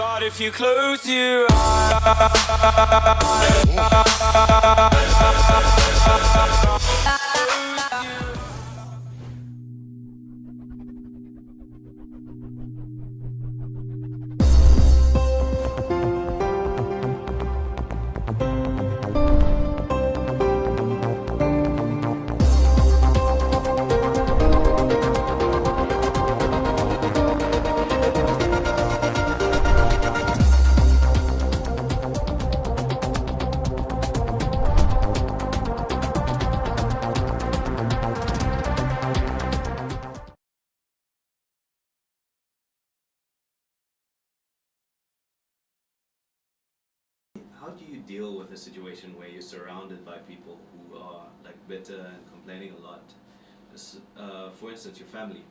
But if you close your eyes, how do you deal with a situation where you're surrounded by people who are like bitter and complaining a lot? For instance, your family.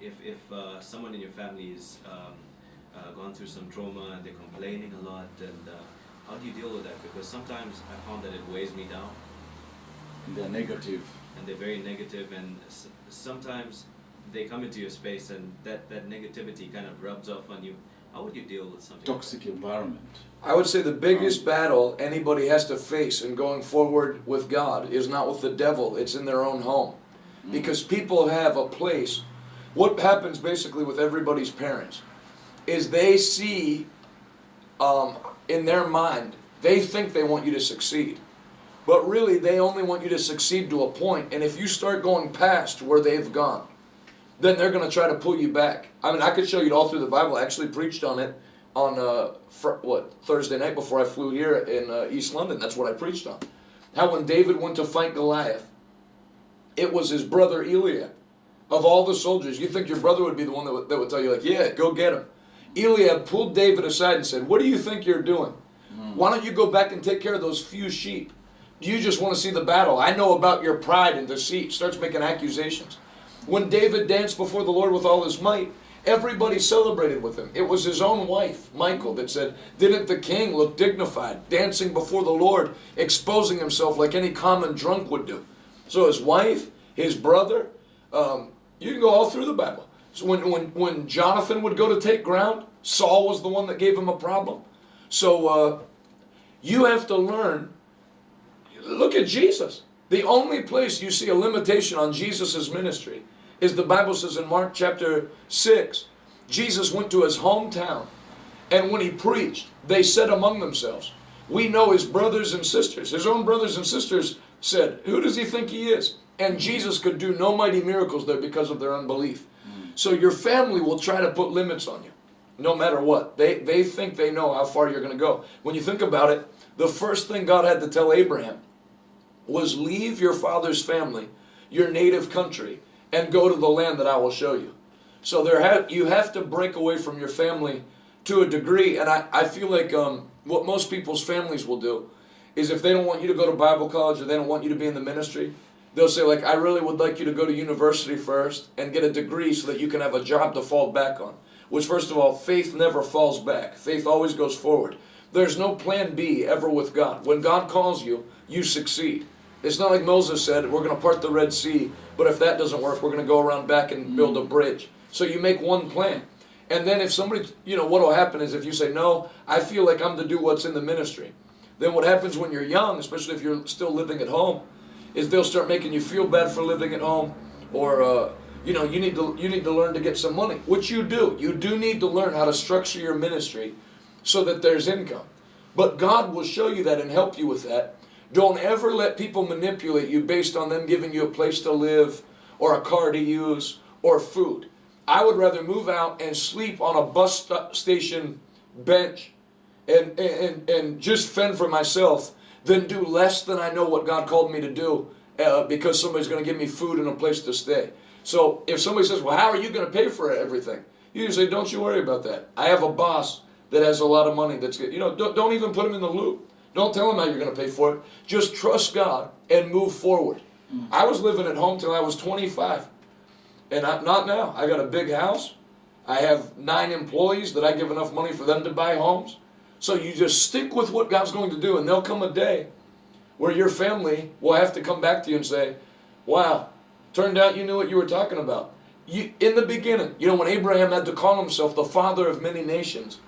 If someone in your family is gone through some trauma and they're complaining a lot, and how do you deal with that? Because sometimes I found that it weighs me down. And they're negative. And they're very negative, and sometimes they come into your space and that negativity kind of rubs off on you. How would you deal with something Toxic like environment. I would say the biggest battle anybody has to face in going forward with God is not with the devil, it's in their own home. Because people have a place. What happens basically with everybody's parents is they see in their mind, they think they want you to succeed. But really, they only want you to succeed to a point. And if you start going past where they've gone, then they're going to try to pull you back. I mean, I could show you it all through the Bible. I actually preached on it on Thursday night before I flew here in East London. That's what I preached on. How when David went to fight Goliath, it was his brother Eliab. Of all the soldiers, you'd think your brother would be the one that would tell you, like, yeah, go get him. Eliab pulled David aside and said, what do you think you're doing? Why don't you go back and take care of those few sheep? Do you just want to see the battle? I know about your pride and deceit. Starts making accusations. When David danced before the Lord with all his might, everybody celebrated with him. It was his own wife, Michal, that said, didn't the king look dignified, dancing before the Lord, exposing himself like any common drunk would do? So his wife, his brother, you can go all through the Bible. So when Jonathan would go to take ground, Saul was the one that gave him a problem. So you have to learn. Look at Jesus. The only place you see a limitation on Jesus' ministry is the Bible says in Mark chapter 6, Jesus went to his hometown, and when he preached, they said among themselves, we know his brothers and sisters. His own brothers and sisters said, who does he think he is? And Jesus could do no mighty miracles there because of their unbelief. So your family will try to put limits on you, no matter what. They think they know how far you're going to go. When you think about it, the first thing God had to tell Abraham was leave your father's family, your native country, and go to the land that I will show you. So you have to break away from your family to a degree. And I feel like what most people's families will do is if they don't want you to go to Bible college or they don't want you to be in the ministry, they'll say, like, I really would like you to go to university first and get a degree so that you can have a job to fall back on. Which, first of all, faith never falls back. Faith always goes forward. There's no plan B ever with God. When God calls you, you succeed. It's not like Moses said, we're going to part the Red Sea, but if that doesn't work, we're going to go around back and build a bridge. So you make one plan. And then if somebody, what will happen is if you say, no, I feel like I'm to do what's in the ministry. Then what happens when you're young, especially if you're still living at home, is they'll start making you feel bad for living at home, or you need to learn to get some money, which you do. You do need to learn how to structure your ministry so that there's income. But God will show you that and help you with that. Don't ever let people manipulate you based on them giving you a place to live or a car to use or food. I would rather move out and sleep on a bus station bench and just fend for myself than do less than I know what God called me to do because somebody's going to give me food and a place to stay. So if somebody says, well, how are you going to pay for everything? You can say, don't you worry about that. I have a boss that has a lot of money that's good. Don't even put him in the loop. Don't tell him how you're going to pay for it. Just trust God and move forward. I was living at home till I was 25. And not now. I got a big house. I have 9 employees that I give enough money for them to buy homes. So you just stick with what God's going to do, and there'll come a day where your family will have to come back to you and say, wow, turned out you knew what you were talking about. In the beginning, when Abraham had to call himself the father of many nations,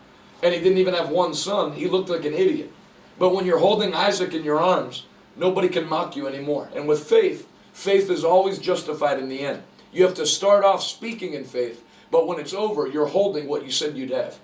and he didn't even have one son, he looked like an idiot. But when you're holding Isaac in your arms, nobody can mock you anymore. And with faith, faith is always justified in the end. You have to start off speaking in faith, but when it's over, you're holding what you said you'd have.